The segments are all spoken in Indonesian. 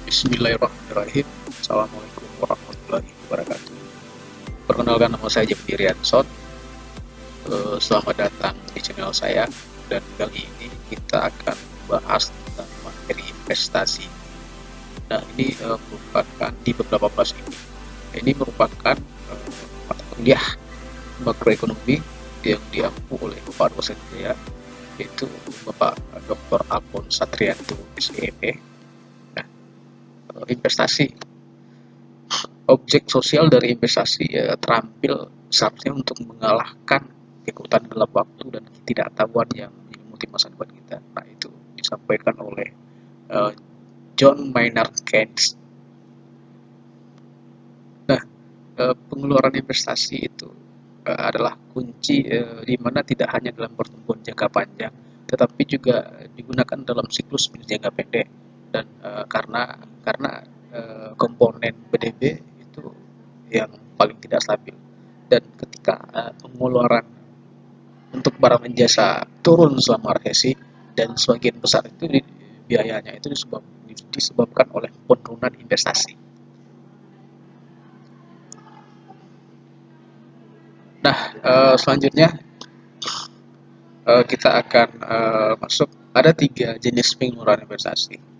Bismillahirrahmanirrahim. Assalamualaikum warahmatullahi wabarakatuh. Perkenalkan, nama saya Jepdi Rianson. Selamat datang di channel saya. Dan kali ini kita akan membahas tentang materi investasi. Nah, ini merupakan di beberapa kelas ini. Ini merupakan mata kuliah makroekonomi yang diampu oleh Bapak dosen saya, yaitu Bapak Dr. Alphonse Satrianto, SEP. Investasi, objek sosial dari investasi terampil seharusnya untuk mengalahkan kekuatan gelap waktu dan ketidaktahuan yang menyelimuti masa depan kita. Nah, itu disampaikan oleh John Maynard Keynes. Nah, pengeluaran investasi itu adalah kunci di mana tidak hanya dalam pertumbuhan jangka panjang, tetapi juga digunakan dalam siklus jangka pendek. Dan karena komponen PDB itu yang paling tidak stabil, dan ketika pengeluaran untuk barang dan jasa turun selama resesi, dan sebagian besar itu biayanya itu disebabkan oleh penurunan investasi. Nah, selanjutnya kita akan masuk, ada 3 jenis pengeluaran investasi.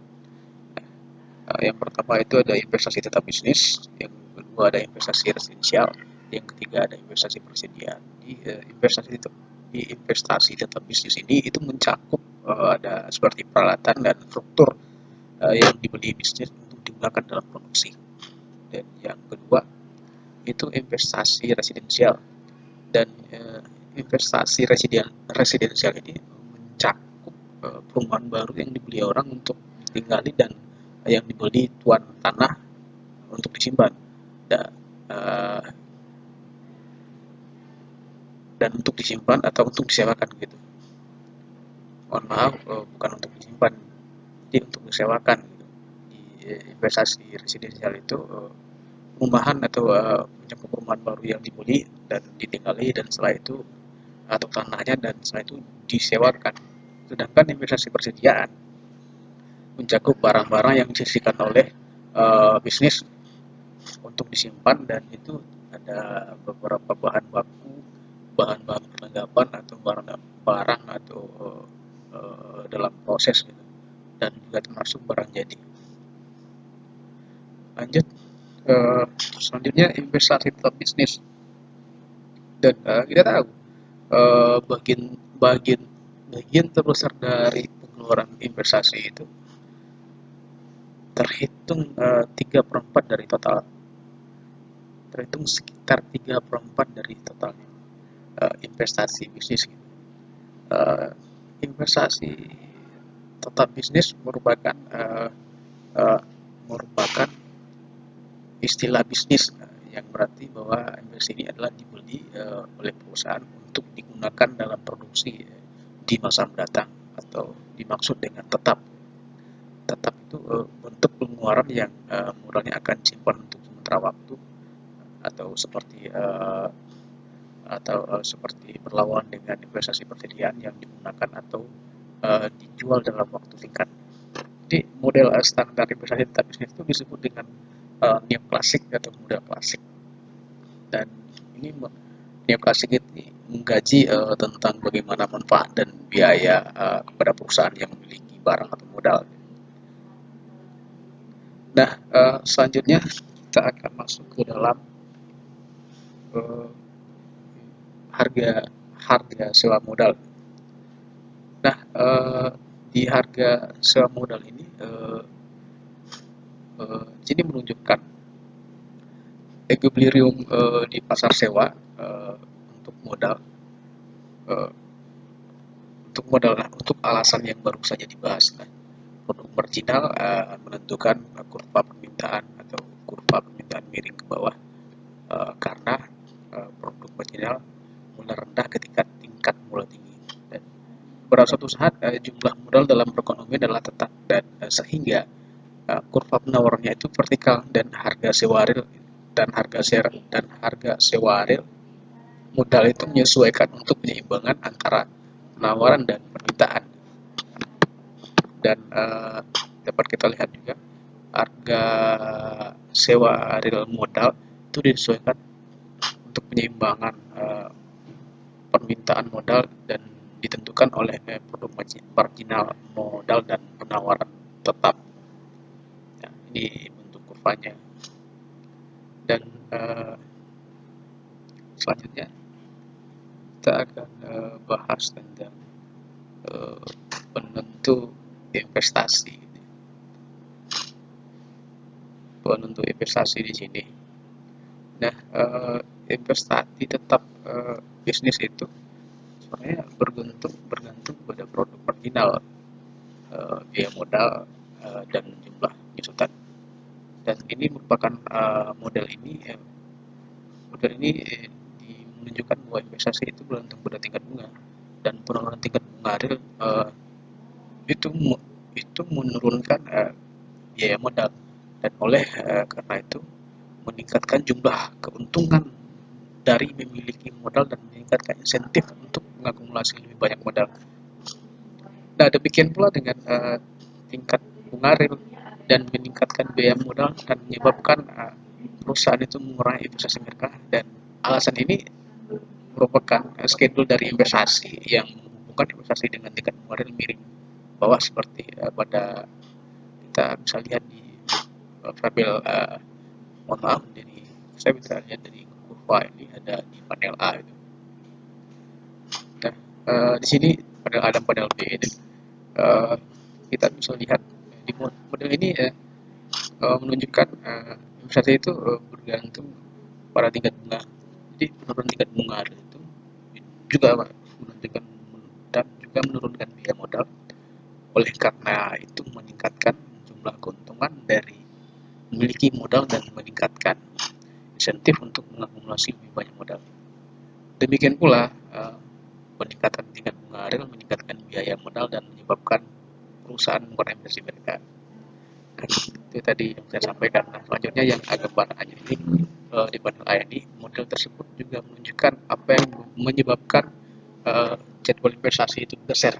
Yang pertama itu ada investasi tetap bisnis, yang kedua ada investasi residensial, yang ketiga ada investasi persediaan. Di investasi tetap bisnis ini itu mencakup ada seperti peralatan dan struktur yang dibeli bisnis untuk digunakan dalam produksi. Dan yang kedua itu investasi residensial, dan investasi residensial ini mencakup perumahan baru yang dibeli orang untuk ditinggali dan yang dibeli tuan tanah untuk disimpan dan untuk disimpan atau untuk disewakan gitu. Mohon maaf, bukan untuk disimpan, jadi untuk disewakan gitu. Di investasi residensial itu perumahan atau mencakup perumahan baru yang dibeli dan ditinggali, dan setelah itu atau tanahnya, dan setelah itu disewakan. Sedangkan investasi persediaan mencakup barang-barang yang disisihkan oleh bisnis untuk disimpan, dan itu ada beberapa bahan baku, bahan-bahan perlengkapan atau barang atau dalam proses gitu, dan juga termasuk barang jadi. Lanjut, selanjutnya investasi tetap bisnis, dan kita tahu bagian terbesar dari pengeluaran investasi itu terhitung 3/4 dari total, terhitung sekitar 3/4 dari total investasi bisnis. Investasi tetap bisnis merupakan istilah bisnis yang berarti bahwa investasi ini adalah dibeli oleh perusahaan untuk digunakan dalam produksi di masa mendatang, atau dimaksud dengan tetap itu bentuk pengeluaran yang modalnya akan simpan untuk sementara waktu, atau seperti berlawan dengan investasi persediaan yang digunakan atau dijual dalam waktu singkat. Jadi model standar investasi tetap bisnis itu disebut dengan neoklasik atau model klasik. Dan ini neoklasik ini mengkaji tentang bagaimana manfaat dan biaya kepada perusahaan yang memiliki barang atau modal. Nah, selanjutnya kita akan masuk ke dalam harga sewa modal. Nah, di harga sewa modal ini sini menunjukkan equilibrium di pasar sewa untuk modal, untuk alasan yang baru saja dibahas. Produk marginal menentukan kurva permintaan atau kurva permintaan miring ke bawah, karena produk marginal mulai rendah ketika tingkat mulai tinggi, dan pada suatu saat jumlah modal dalam perekonomian adalah tetap, dan sehingga kurva penawarannya itu vertikal, dan harga sewa real modal itu menyesuaikan untuk penyeimbang antara penawaran dan permintaan. Dan dapat kita lihat juga harga sewa real modal itu disesuaikan untuk penyeimbangan permintaan modal dan ditentukan oleh produk marginal modal dan penawaran tetap. Ya, ini bentuk kurvanya. Dan selanjutnya kita akan bahas tentang penentu investasi. Penentu investasi di sini. Nah, investasi tetap bisnis itu sebenarnya bergantung pada produk marginal, biaya modal, dan jumlah nyusutan. Dan ini merupakan model ini menunjukkan bahwa investasi itu bergantung pada tingkat bunga, dan penurunan tingkat bunga real itu menurunkan biaya modal, dan karena itu meningkatkan jumlah keuntungan dari memiliki modal dan meningkatkan insentif untuk mengakumulasi lebih banyak modal. Nah, demikian pula dengan tingkat bunga real dan meningkatkan biaya modal dan menyebabkan perusahaan itu mengurangi investasi mereka, dan alasan ini merupakan schedule dari investasi yang menghubungkan investasi dengan tingkat bunga real miring bawah seperti pada kita bisa lihat di tabel mohon maaf, jadi saya bisa lihat dari kurva ini ada di panel A itu. Nah, di sini ada panel B ini. Kita bisa lihat di model ini menunjukkan investasi itu bergantung pada tingkat bunga. Jadi penurunan tingkat bunga itu juga menunjukkan dan juga menurunkan biaya modal. Oleh karena itu meningkatkan jumlah keuntungan dari memiliki modal dan meningkatkan insentif untuk mengakumulasi lebih banyak modal. Demikian pula peningkatan tingkat bunga real meningkatkan biaya modal dan menyebabkan perusahaan mengurangi investasi mereka. Itu tadi yang saya sampaikan. Nah, selanjutnya yang agak banyak ini di panel A ini, model tersebut juga menunjukkan apa yang menyebabkan jadwal investasi itu bergeser.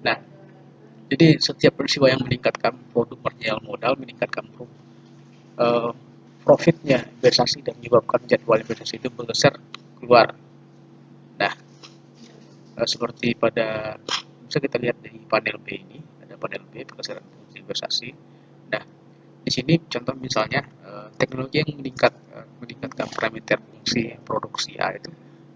Nah, jadi setiap peristiwa yang meningkatkan produk marginal modal meningkatkan profitnya investasi dan menyebabkan jadwal investasi itu bergeser keluar. Nah, seperti pada bisa kita lihat di panel B ini, ada panel B pergeseran fungsi investasi. Nah, di sini contoh misalnya teknologi yang meningkatkan parameter fungsi produksi A itu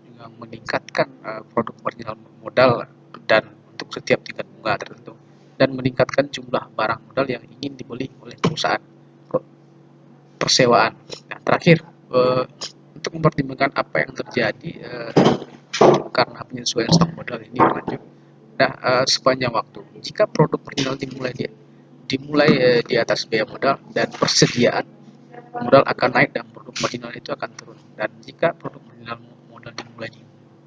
juga meningkatkan produk marginal modal dan untuk setiap tingkat bunga tertentu, dan meningkatkan jumlah barang modal yang ingin dibeli oleh perusahaan persewaan. Nah, terakhir untuk mempertimbangkan apa yang terjadi karena penyesuaian stok modal ini berlanjut. Nah, sepanjang waktu, jika produk marginal dimulai di atas biaya modal dan persediaan modal akan naik dan produk marginal itu akan turun. Dan jika produk marginal modal dimulai di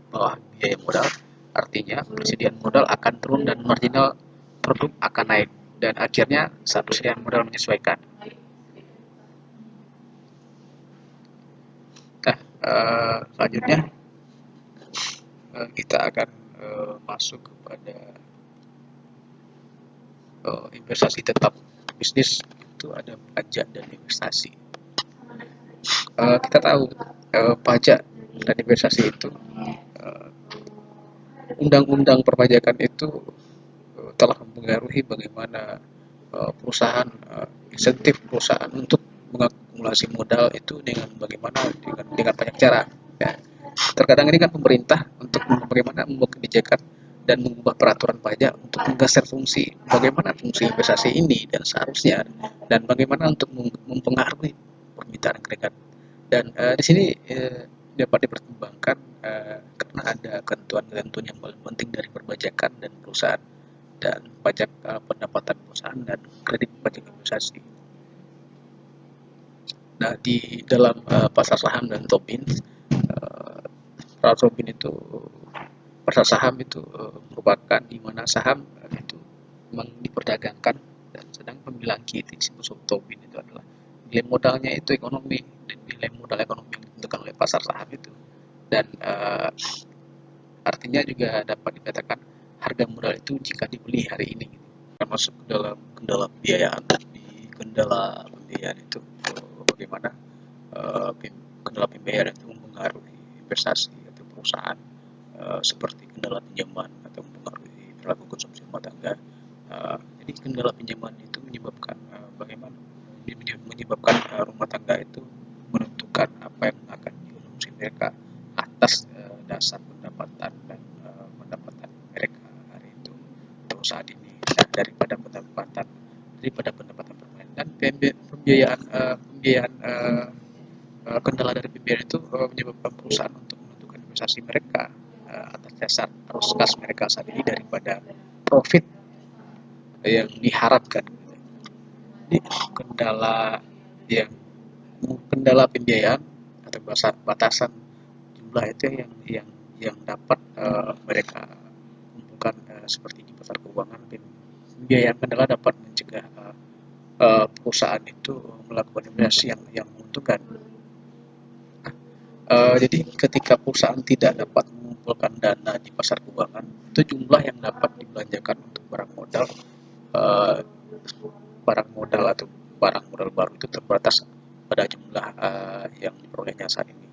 bawah biaya modal, artinya persediaan modal akan turun dan marginal produk akan naik, dan akhirnya saat persediaan modal menyesuaikan. Nah, selanjutnya kita akan masuk kepada investasi tetap bisnis. Itu ada pajak dan investasi. Kita tahu pajak dan investasi itu undang-undang perpajakan itu telah mempengaruhi bagaimana perusahaan insentif perusahaan untuk mengakumulasi modal itu dengan banyak cara. Ya. Terkadang ini kan pemerintah untuk bagaimana membuat kebijakan dan mengubah peraturan pajak untuk menggeser fungsi bagaimana fungsi investasi ini dan seharusnya, dan bagaimana untuk mempengaruhi permintaan agregat. Dan di sini dapat dipertimbangkan karena ada ketentuan-ketentuan yang paling penting dari perpajakan dan perusahaan, dan pajak pendapatan perusahaan dan kredit pajak investasi. Nah, di dalam pasar saham dan Tobin, Tobin itu pasar saham itu merupakan di mana saham itu memang diperdagangkan, dan sedang pembilang key disebut Tobin itu adalah nilai modalnya itu ekonomi, dan nilai modal ekonomi yang ditentukan oleh pasar saham itu. Dan artinya juga dapat dikatakan harga modal itu jika dibeli hari ini termasuk dalam kendala pembiayaan di kendala pembiayaan itu bagaimana kendala pembiayaan itu mempengaruhi investasi atau perusahaan, seperti kendala pinjaman atau mempengaruhi perilaku konsumsi rumah tangga. Jadi kendala pinjaman itu menyebabkan rumah tangga itu menentukan apa yang akan dikonsumsi mereka atas dasar pendapatan dan pendapatan mereka hari itu atau saat ini, daripada pendapatan permanen. Dan kendala dari pembiayaan itu menyebabkan perusahaan untuk menentukan investasi mereka atas dasar arus kas mereka saat ini daripada profit yang diharapkan. Jadi yang kendala pembiayaan atau batasan jumlah itu yang dapat mereka kumpulkan seperti di pasar keuangan. Pembiayaan kendala dapat mencegah perusahaan itu melakukan investasi yang menguntungkan. Jadi ketika perusahaan tidak dapat mengumpulkan dana di pasar keuangan, itu jumlah yang dapat dibelanjakan untuk barang modal atau barang modal baru itu terbatas pada jumlah yang diperolehnya saat ini.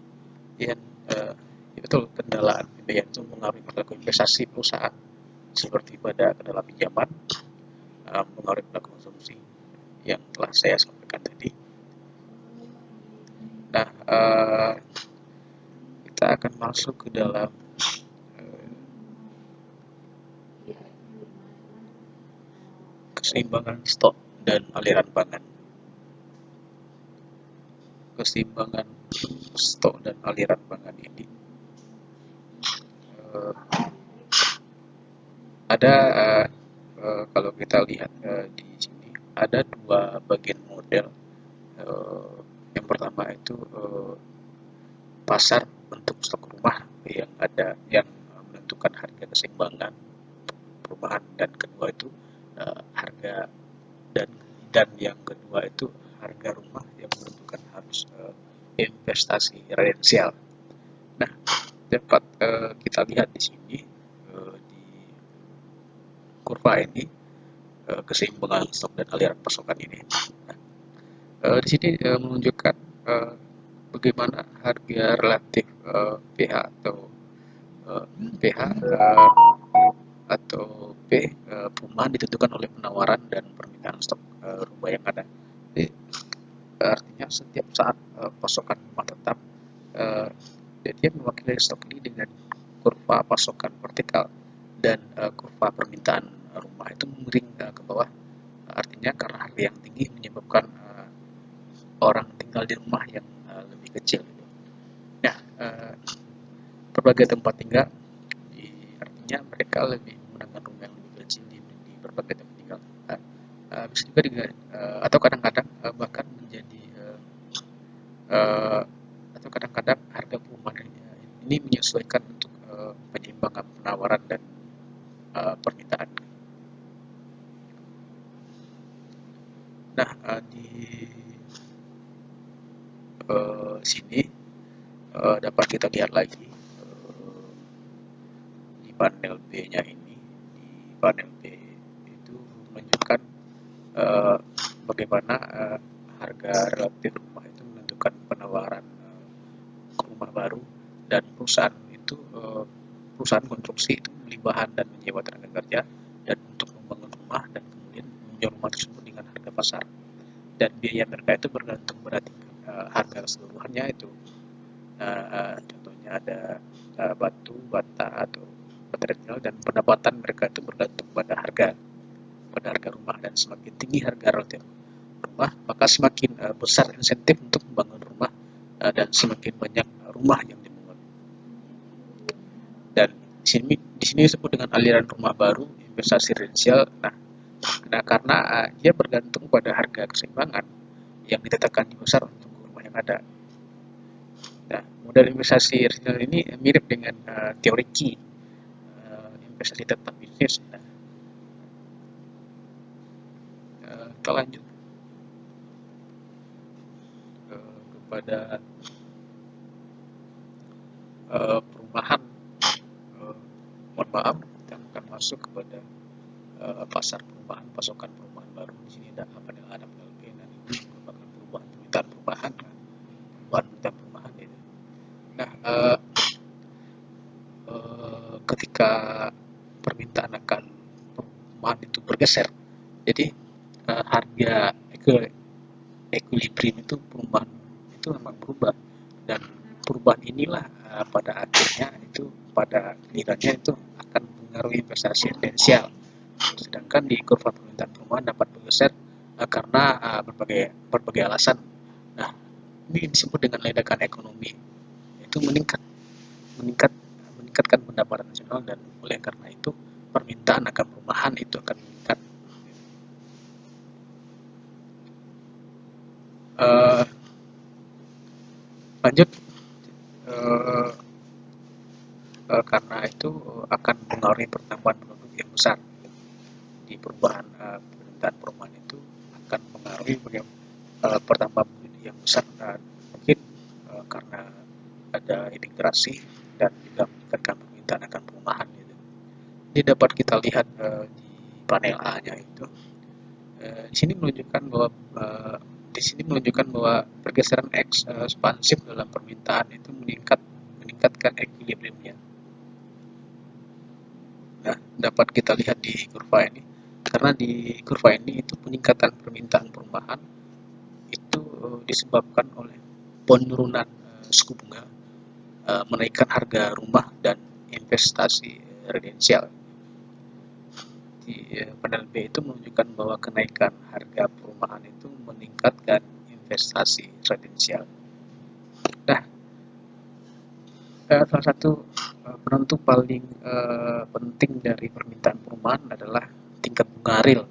Dan betul, kendala pembiayaan itu mengalami perilaku investasi perusahaan seperti pada kendala pinjaman, mengalami perilaku konsumsi yang telah saya sampaikan tadi. Nah, kita akan masuk ke dalam keseimbangan stok dan aliran pangan. Keseimbangan stok dan aliran pangan ini ada kalau kita lihat di sini ada dua bagian model. Yang pertama itu pasar bentuk stok rumah yang menentukan harga keseimbangan perumahan, dan kedua itu harga dan yang kedua itu harga rumah yang menentukan harus investasi residensial. Nah, dapat kita lihat di sini di kurva ini keseimbangan stok dan aliran pasokan ini. Nah, di sini menunjukkan bagaimana harga relatif PH atau P perumahan ditentukan oleh penawaran dan permintaan stok rumah yang ada. Jadi, artinya setiap saat pasokan rumah tetap, dia mewakili stok ini dengan kurva pasokan vertikal dan kurva permintaan rumah itu miring ke bawah. Artinya karena harga yang tinggi menyebabkan orang tinggal di rumah yang lebih kecil. Nah, berbagai tempat tinggal artinya mereka lebih menggunakan rumah yang lebih kecil di berbagai tempat tinggal. Bisa juga atau kadang-kadang bahkan menjadi atau kadang-kadang harga perumahan ini menyesuaikan untuk penyeimbangan penawaran dan permintaan. Nah, di sini dapat kita lihat lagi di panel B-nya ini. Di panel B itu menunjukkan bagaimana harga relatif rumah itu menentukan penawaran rumah baru, dan perusahaan konstruksi itu membeli bahan dan menyewa tenaga kerja dan untuk membangun rumah, dan kemudian menjual rumah tersebut dengan harga pasar, dan biaya mereka itu bergantung pada harga keseluruhannya itu. Contohnya ada batu, bata atau material, dan pendapatan mereka itu bergantung pada harga rumah, dan semakin tinggi harga relatif rumah maka semakin besar insentif untuk membangun rumah, dan semakin banyak rumah yang dibangun. Dan di sini disebut dengan aliran rumah baru, investasi residensial. Nah, karena dia bergantung pada harga keseimbangan yang ditetapkan di pasar untuk rumah yang ada. Nah, model investasi residensial ini mirip dengan teori Qi, investasi tetap bisnis. Nah, kita lanjut kepada perumahan. Mohon maaf, kita akan masuk kepada pasar perumahan, pasokan perumahan baru. Di sini ada panel A dan panel B. ketika permintaan akan perumahan itu bergeser, jadi harga equilibrium itu perubahan itu memang berubah, dan perubahan inilah pada akhirnya itu pada gilirannya itu akan mengaruhi investasi residensial. Sedangkan di kurva permintaan perumahan dapat bergeser karena berbagai berbagai alasan. Nah, ini disebut dengan ledakan ekonomi, itu meningkat meningkatkan pendapatan nasional, dan oleh karena itu permintaan akan perumahan itu akan meningkat. Uh, Lanjut, uh, karena itu akan mengaruhi pertambahan penduduk yang besar di perubahan permintaan perumahan itu akan mengaruhi pertambahan penduduk yang besar, dan mungkin karena ada imigrasi dan juga meningkatkan permintaan akan perumahan gitu. Ini dapat kita lihat di panel A-nya itu. Di sini menunjukkan bahwa pergeseran ekspansif dalam permintaan itu meningkatkan equilibriumnya. Nah, dapat kita lihat di kurva ini, karena di kurva ini itu peningkatan permintaan perumahan itu disebabkan oleh penurunan suku bunga, menaikkan harga rumah dan investasi residensial. Di panel B itu menunjukkan bahwa kenaikan harga perumahan itu meningkatkan investasi residensial. Nah, salah satu penentu paling penting dari permintaan perumahan adalah tingkat bunga real.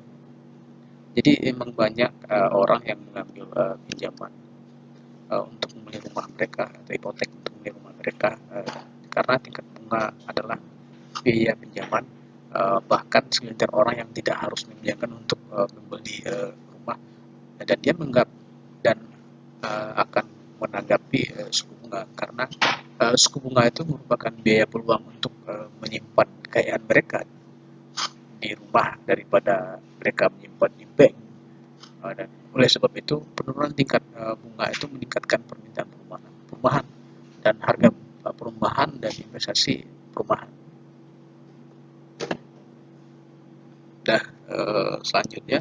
Jadi memang banyak orang yang mengambil pinjaman untuk membeli rumah mereka atau hipotek untuk membeli rumah mereka, karena tingkat bunga adalah biaya pinjaman, bahkan segelintir orang yang tidak harus meminjamkan untuk membeli rumah, dan dia menganggap dan akan menanggapi suku bunga, karena suku bunga itu merupakan biaya peluang untuk menyimpan kekayaan mereka di rumah daripada mereka menyimpan di bank. Dan oleh sebab itu penurunan tingkat bunga itu meningkatkan permintaan perumahan dan harga perumahan dan investasi perumahan. Nah, selanjutnya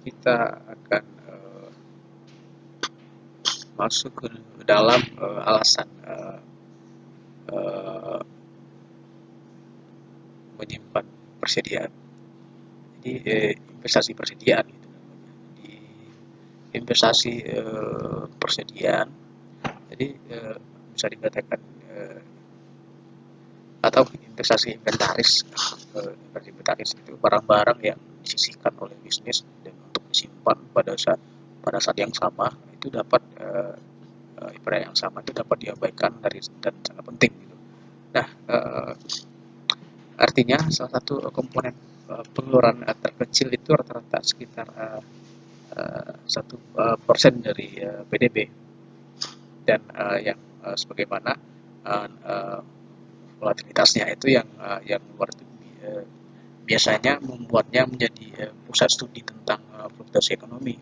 kita akan masuk ke dalam alasan menyimpan persediaan. Jadi investasi persediaan gitu. Di investasi persediaan, jadi bisa dikatakan atau investasi inventaris. Inventaris itu barang-barang yang disisihkan oleh bisnis dan untuk disimpan pada saat yang sama itu dapat pada yang sama itu dapat diabaikan dan sangat penting gitu. Nah, artinya salah satu komponen pengeluaran terkecil itu rata-rata sekitar 1% dari PDB, dan yang sebagaimana volatilitasnya itu yang luar itu biasanya membuatnya menjadi pusat studi tentang fluktuasi ekonomi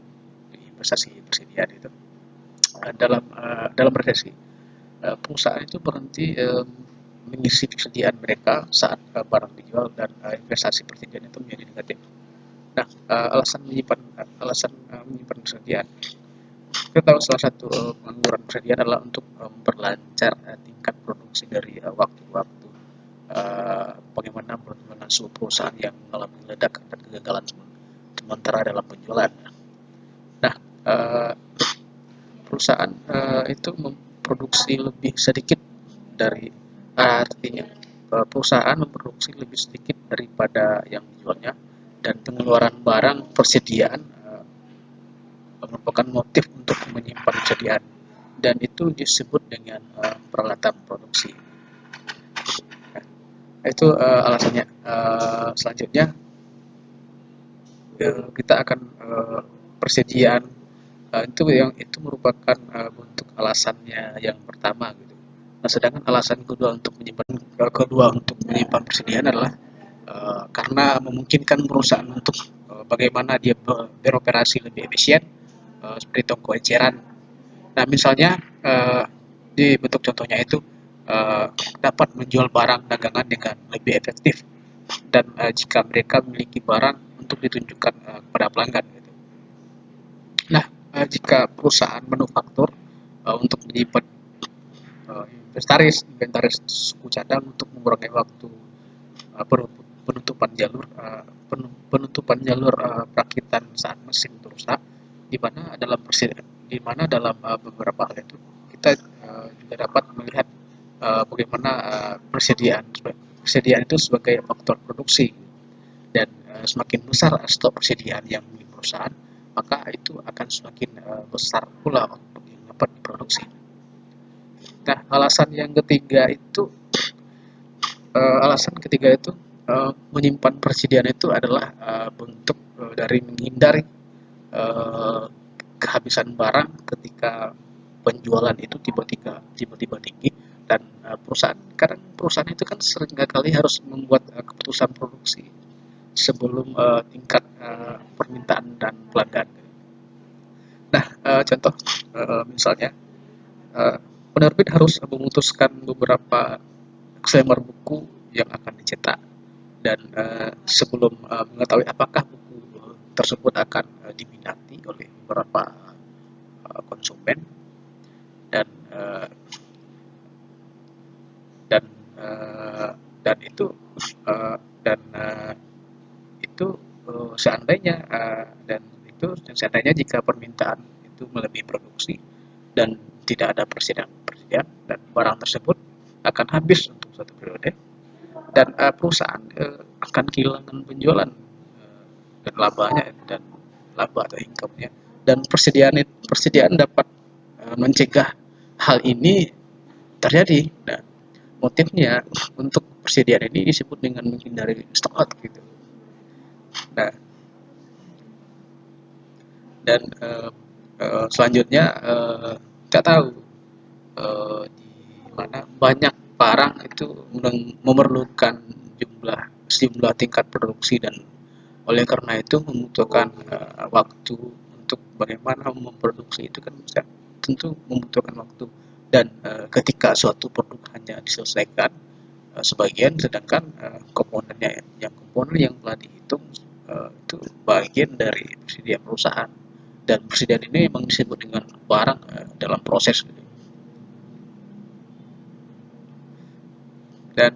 di investasi persediaan itu. Dalam resesi, perusahaan itu berhenti mengisi persediaan mereka saat barang dijual, dan investasi persediaan itu menjadi negatif. Nah, alasan menyimpan persediaan, kita tahu salah satu pengangguran persediaan adalah untuk memperlancar tingkat produksi dari waktu ke waktu. Bagaimana perkembangan suatu perusahaan yang mengalami ledakan dan kegagalan sementara dalam penjualan. Nah, perusahaan itu memproduksi lebih sedikit dari artinya perusahaan memproduksi lebih sedikit daripada yang dijualnya, dan pengeluaran barang persediaan merupakan motif untuk menyimpan persediaan, dan itu disebut dengan peralatan produksi. Nah, itu alasannya. Selanjutnya kita akan persediaan itu merupakan bentuk alasannya yang pertama gitu. Nah, sedangkan alasan kedua untuk menyimpan persediaan adalah karena memungkinkan perusahaan untuk bagaimana dia beroperasi lebih efisien, seperti toko eceran. Nah, misalnya di bentuk contohnya itu dapat menjual barang dagangan dengan lebih efektif, dan jika mereka memiliki barang untuk ditunjukkan kepada pelanggan gitu. Nah, jika perusahaan manufaktur untuk menyimpan inventaris suku cadang untuk mengurangi waktu penutupan jalur perakitan saat mesin rusak, di mana dalam beberapa hal itu kita juga dapat melihat bagaimana persediaan itu sebagai faktor produksi, dan semakin besar stok persediaan yang dimiliki perusahaan, maka itu akan semakin besar pula untuk yang dapat diproduksi. Nah, alasan ketiga itu menyimpan persediaan itu adalah bentuk dari menghindari kehabisan barang ketika penjualan itu tiba-tiba tinggi, dan perusahaan itu kan sering kali harus membuat keputusan produksi sebelum tingkat permintaan dan pelanggan. Nah, contoh misalnya uh, penerbit harus memutuskan beberapa lembar buku yang akan dicetak, dan sebelum mengetahui apakah buku tersebut akan diminati oleh beberapa konsumen, dan uh, dan uh, dan itu uh, dan itu seandainya seandainya jika permintaan itu melebihi produksi dan tidak ada persediaan dan barang tersebut akan habis untuk suatu periode, dan perusahaan akan kehilangan penjualan dan laba atau income-nya, dan persediaan dapat mencegah hal ini terjadi. Nah, motifnya untuk persediaan ini disebut dengan menghindari stock out gitu. Nah, dan selanjutnya kita tahu di mana banyak barang itu memerlukan sejumlah tingkat produksi, dan oleh karena itu membutuhkan waktu untuk bagaimana memproduksi itu kan tentu membutuhkan waktu, dan ketika suatu produk hanya diselesaikan sebagian, sedangkan komponen yang telah dihitung itu bagian dari persediaan perusahaan, dan persediaan ini memang disebut dengan barang dalam proses gitu. Dan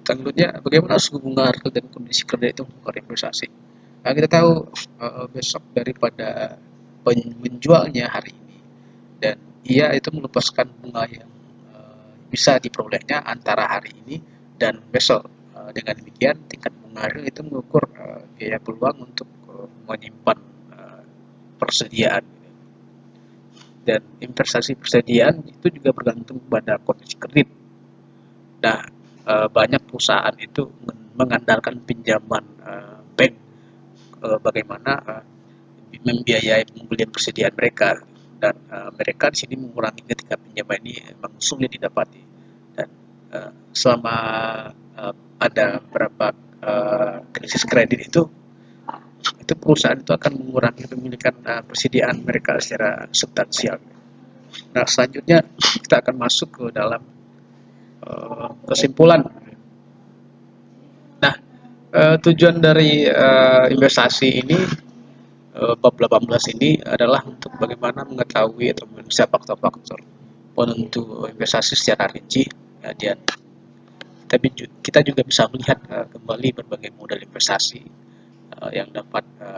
selanjutnya bagaimana suku bunga real dan kondisi kredit itu untuk investasi. Nah, kita tahu besok daripada penjualnya hari ini, dan ia itu melepaskan bunga yang bisa diperolehnya antara hari ini dan besok. Dengan demikian tingkat bunga real itu mengukur biaya peluang untuk menyimpan persediaan, dan investasi persediaan itu juga bergantung pada kondisi kredit. Nah, banyak perusahaan itu mengandalkan pinjaman bank bagaimana membiayai pembelian persediaan mereka, dan mereka di sini mengurangi ketika pinjaman ini memang sulit didapati, dan selama ada beberapa krisis kredit itu perusahaan itu akan mengurangi pemilikan persediaan mereka secara substansial. Nah, selanjutnya kita akan masuk ke dalam kesimpulan. Nah, tujuan dari investasi ini bab 18 ini adalah untuk bagaimana mengetahui atau menganalisa faktor-faktor penentu investasi secara rinci, dan kita juga bisa melihat kembali berbagai model investasi yang mana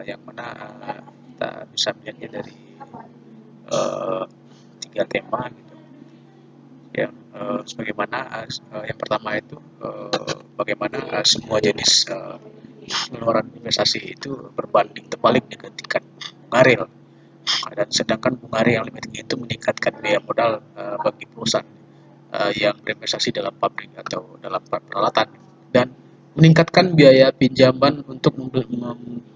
kita bisa melihatnya dari tiga tema gitu. Sebagaimana yang pertama itu bagaimana semua jenis pengeluaran investasi itu berbanding terbalik dengan tingkat bunga real, dan sedangkan bunga real yang lebih tinggi itu meningkatkan biaya modal bagi perusahaan yang berinvestasi dalam pabrik atau dalam peralatan, dan meningkatkan biaya pinjaman untuk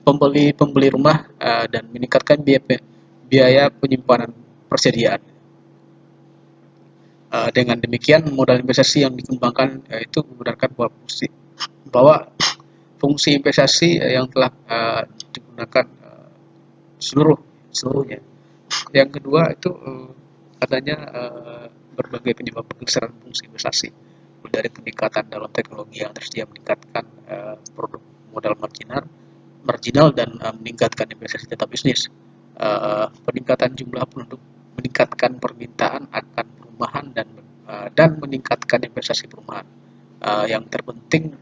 pembeli rumah, dan meningkatkan biaya penyimpanan persediaan. Dengan demikian modal investasi yang dikembangkan itu menggunakan bahwa fungsi investasi yang telah digunakan seluruhnya. Yang kedua itu adanya berbagai penyebab pergeseran fungsi investasi, dari peningkatan dalam teknologi yang tersedia, meningkatkan produk modal marginal dan meningkatkan investasi tetap bisnis. Peningkatan jumlah penduduk meningkatkan permintaan akan perumahan dan meningkatkan investasi perumahan. Yang terpenting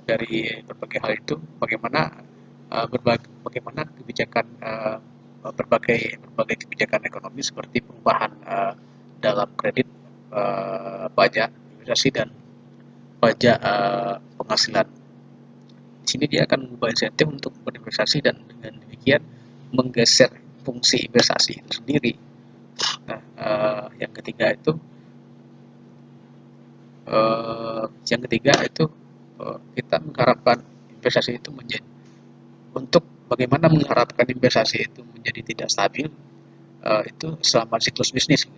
dari berbagai hal itu, bagaimana kebijakan berbagai kebijakan ekonomi seperti perubahan dalam kredit, pajak investasi, dan pajak penghasilan. Di sini dia akan mengubah insentif untuk berinvestasi dan dengan demikian menggeser fungsi investasi itu sendiri. Nah, yang ketiga itu kita mengharapkan investasi itu bagaimana mengharapkan investasi itu menjadi tidak stabil itu selama siklus bisnis.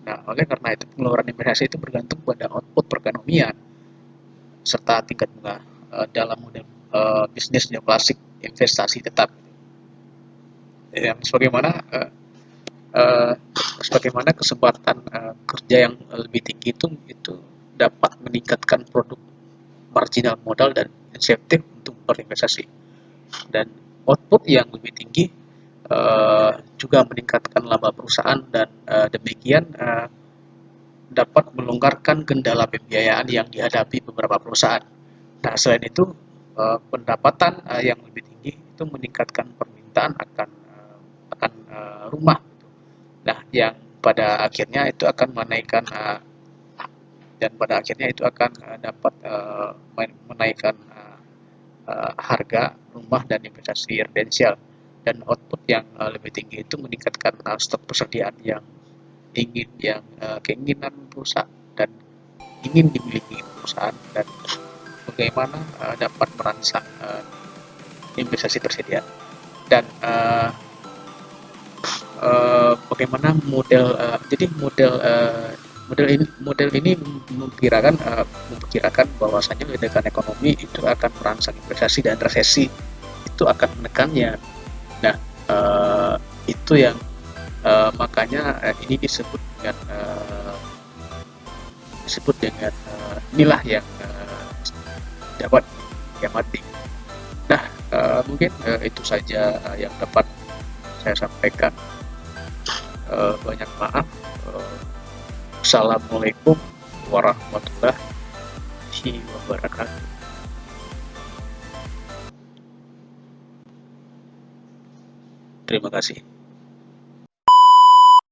Nah, oleh karena itu pengeluaran investasi itu bergantung pada output perekonomian serta tingkat bunga dalam model bisnis neoklasik investasi tetap. Yang sebagaimana kesempatan kerja yang lebih tinggi itu dapat meningkatkan produk marginal modal dan insentif untuk berinvestasi, dan output yang lebih tinggi juga meningkatkan laba perusahaan dan demikian dapat melonggarkan kendala pembiayaan yang dihadapi beberapa perusahaan. Nah, selain itu pendapatan yang lebih tinggi itu meningkatkan permintaan akan rumah. Nah, yang pada akhirnya itu akan menaikkan dapat menaikkan harga rumah dan investasi residential, dan output yang lebih tinggi itu meningkatkan stok persediaan keinginan perusahaan dan ingin dimiliki perusahaan, dan bagaimana dapat merangsang investasi tersedia, dan bagaimana model ini memperkirakan bahwasanya ledakan ekonomi itu akan merangsang investasi dan resesi itu akan menekannya. Nah, itu yang makanya ini disebut dengan inilah yang dapat diamati. Nah, mungkin itu saja yang dapat saya sampaikan. Banyak maaf. Assalamualaikum warahmatullahi wabarakatuh. Terima kasih.